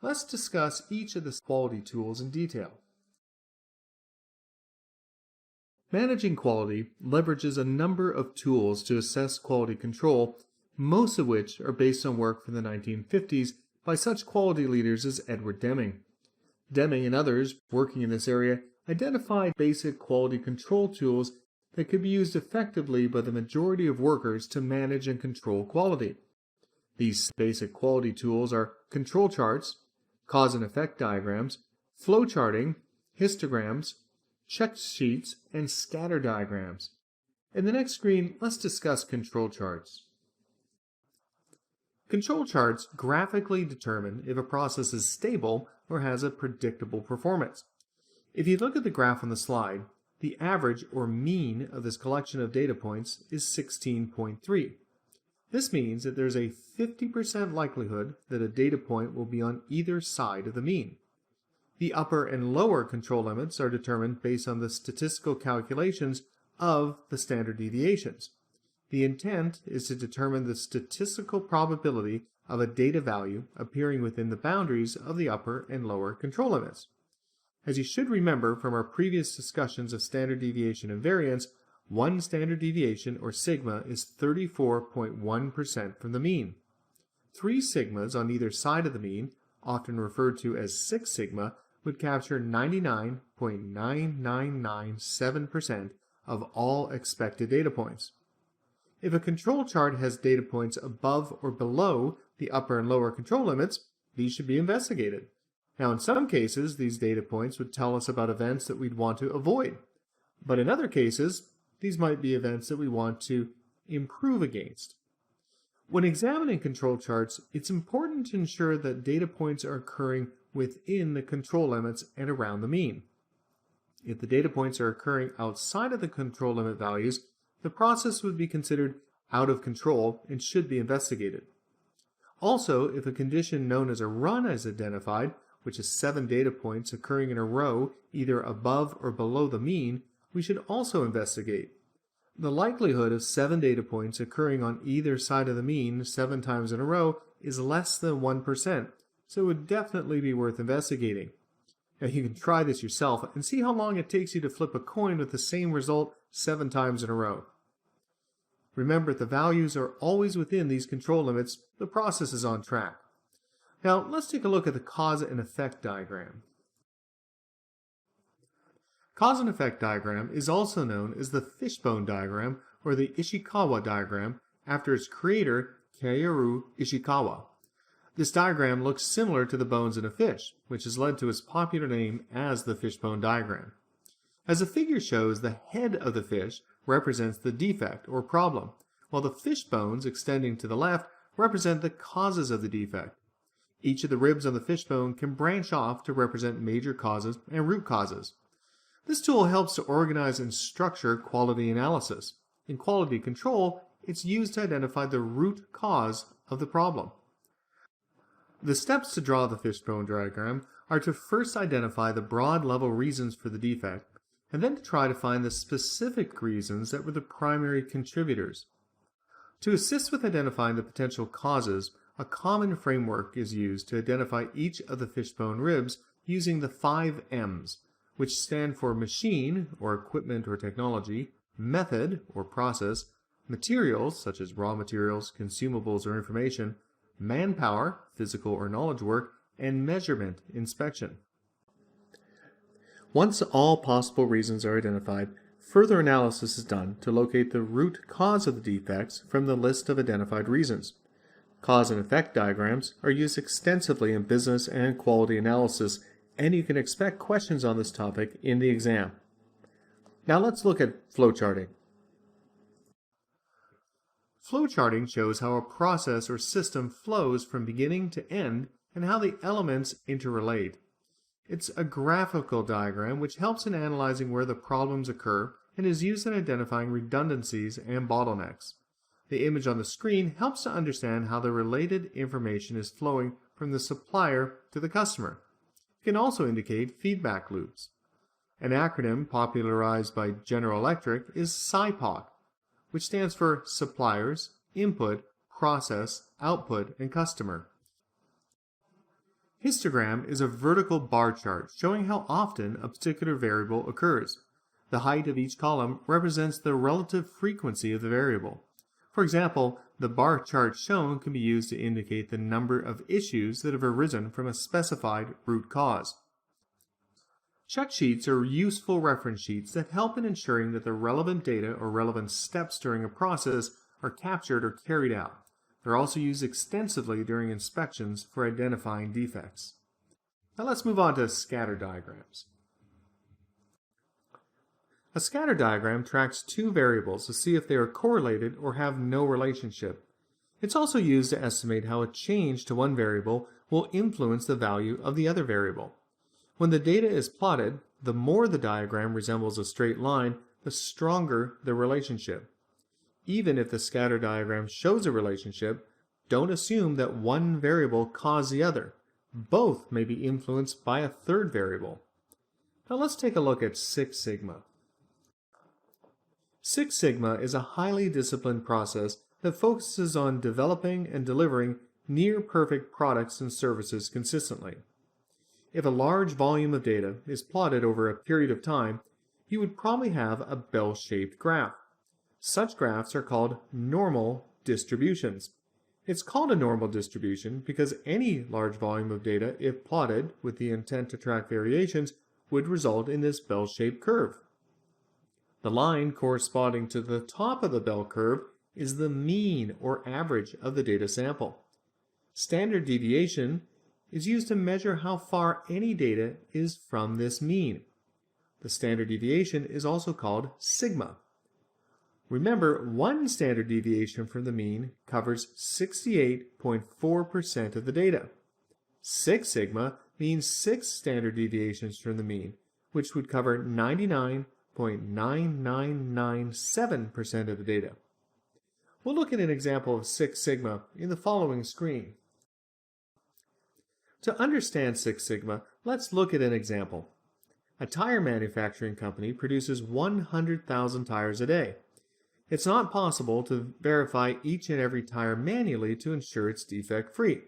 let's discuss each of the quality tools in detail. Managing quality leverages a number of tools to assess quality control, most of which are based on work from the 1950s by such quality leaders as Edward Deming. Deming and others working in this area identified basic quality control tools that could be used effectively by the majority of workers to manage and control quality. These basic quality tools are control charts, cause and effect diagrams, flowcharting, histograms, check sheets, and scatter diagrams. In the next screen, let's discuss control charts. Control charts graphically determine if a process is stable or has a predictable performance. If you look at the graph on the slide, the average or mean of this collection of data points is 16.3. This means that there's a 50% likelihood that a data point will be on either side of the mean. The upper and lower control limits are determined based on the statistical calculations of the standard deviations. The intent is to determine the statistical probability of a data value appearing within the boundaries of the upper and lower control limits. As you should remember from our previous discussions of standard deviation and variance, one standard deviation, or sigma, is 34.1% from the mean. 3 sigmas on either side of the mean, often referred to as 6 sigma, would capture 99.9997% of all expected data points. If a control chart has data points above or below the upper and lower control limits, these should be investigated. Now, in some cases, these data points would tell us about events that we'd want to avoid. But in other cases, these might be events that we want to improve against. When examining control charts, it's important to ensure that data points are occurring within the control limits and around the mean. If the data points are occurring outside of the control limit values, the process would be considered out of control and should be investigated. Also, if a condition known as a run is identified, which is 7 data points occurring in a row either above or below the mean, we should also investigate. The likelihood of 7 data points occurring on either side of the mean 7 times in a row is less than 1%, so it would definitely be worth investigating. Now, you can try this yourself and see how long it takes you to flip a coin with the same result 7 times in a row. Remember, if the values are always within these control limits, the process is on track. Now, let's take a look at the cause and effect diagram. Cause and effect diagram is also known as the fishbone diagram or the Ishikawa diagram after its creator, Kaoru Ishikawa. This diagram looks similar to the bones in a fish, which has led to its popular name as the fishbone diagram. As the figure shows, the head of the fish represents the defect or problem, while the fish bones extending to the left represent the causes of the defect. Each of the ribs on the fishbone can branch off to represent major causes and root causes. This tool helps to organize and structure quality analysis. In quality control, it's used to identify the root cause of the problem. The steps to draw the fishbone diagram are to first identify the broad level reasons for the defect, and then to try to find the specific reasons that were the primary contributors. To assist with identifying the potential causes, a common framework is used to identify each of the fishbone ribs using the 5 M's, which stand for machine, or equipment or technology, method, or process, materials, such as raw materials, consumables, or information, manpower, physical or knowledge work, and measurement, inspection. Once all possible reasons are identified, further analysis is done to locate the root cause of the defects from the list of identified reasons. Cause and effect diagrams are used extensively in business and quality analysis, and you can expect questions on this topic in the exam. Now let's look at flowcharting. Flowcharting shows how a process or system flows from beginning to end and how the elements interrelate. It's a graphical diagram which helps in analyzing where the problems occur and is used in identifying redundancies and bottlenecks. The image on the screen helps to understand how the related information is flowing from the supplier to the customer. It can also indicate feedback loops. An acronym popularized by General Electric is SIPOC, which stands for Suppliers, Input, Process, Output, and Customer. Histogram is a vertical bar chart showing how often a particular variable occurs. The height of each column represents the relative frequency of the variable. For example, the bar chart shown can be used to indicate the number of issues that have arisen from a specified root cause. Check sheets are useful reference sheets that help in ensuring that the relevant data or relevant steps during a process are captured or carried out. They're also used extensively during inspections for identifying defects. Now let's move on to scatter diagrams. A scatter diagram tracks two variables to see if they are correlated or have no relationship. It's also used to estimate how a change to one variable will influence the value of the other variable. When the data is plotted, the more the diagram resembles a straight line, the stronger the relationship. Even if the scatter diagram shows a relationship, don't assume that one variable caused the other. Both may be influenced by a third variable. Now let's take a look at Six Sigma. Six Sigma is a highly disciplined process that focuses on developing and delivering near-perfect products and services consistently. If a large volume of data is plotted over a period of time, you would probably have a bell-shaped graph. Such graphs are called normal distributions. It's called a normal distribution because any large volume of data, if plotted with the intent to track variations, would result in this bell-shaped curve. The line corresponding to the top of the bell curve is the mean or average of the data sample. Standard deviation is used to measure how far any data is from this mean. The standard deviation is also called sigma. Remember, one standard deviation from the mean covers 68.4% of the data. 6 sigma means 6 standard deviations from the mean, which would cover 99.9997% of the data. We'll look at an example of 6 sigma in the following screen. To understand 6 sigma, let's look at an example. A tire manufacturing company produces 100,000 tires a day. It's not possible to verify each and every tire manually to ensure it's defect-free.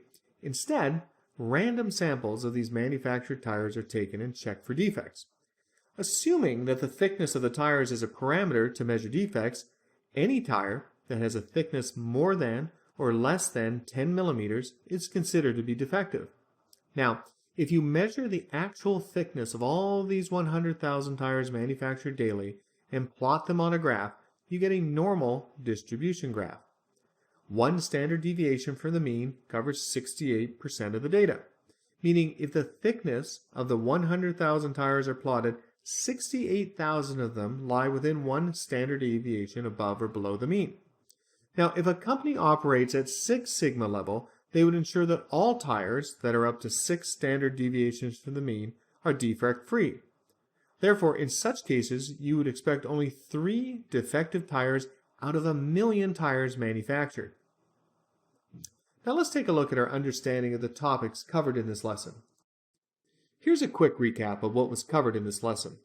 Instead, random samples of these manufactured tires are taken and checked for defects. Assuming that the thickness of the tires is a parameter to measure defects, any tire that has a thickness more than or less than 10 millimeters is considered to be defective. Now, if you measure the actual thickness of all these 100,000 tires manufactured daily and plot them on a graph, you get a normal distribution graph. One standard deviation from the mean covers 68% of the data, meaning if the thickness of the 100,000 tires are plotted, 68,000 of them lie within one standard deviation above or below the mean. Now, if a company operates at 6 sigma level, they would ensure that all tires that are up to 6 standard deviations from the mean are defect-free. Therefore, in such cases, you would expect only 3 defective tires out of 1,000,000 tires manufactured. Now let's take a look at our understanding of the topics covered in this lesson. Here's a quick recap of what was covered in this lesson.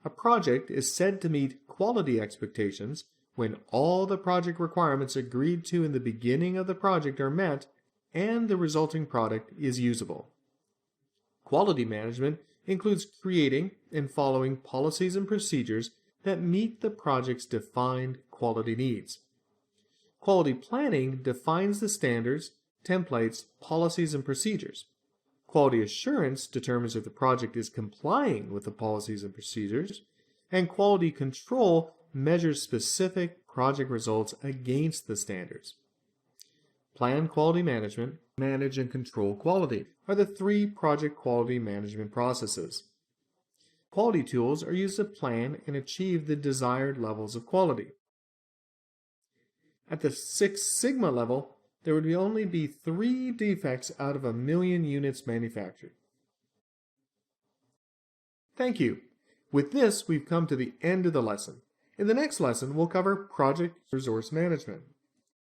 A project is said to meet quality expectations when all the project requirements agreed to in the beginning of the project are met and the resulting product is usable. Quality management includes creating and following policies and procedures that meet the project's defined quality needs. Quality planning defines the standards, templates, policies, and procedures. Quality assurance determines if the project is complying with the policies and procedures, and quality control measures specific project results against the standards. Plan quality management, manage and control quality are the 3 project quality management processes. Quality tools are used to plan and achieve the desired levels of quality. At the 6 sigma level, there would only be 3 defects out of 1,000,000 units manufactured. Thank you. With this, we've come to the end of the lesson. In the next lesson, we'll cover project resource management.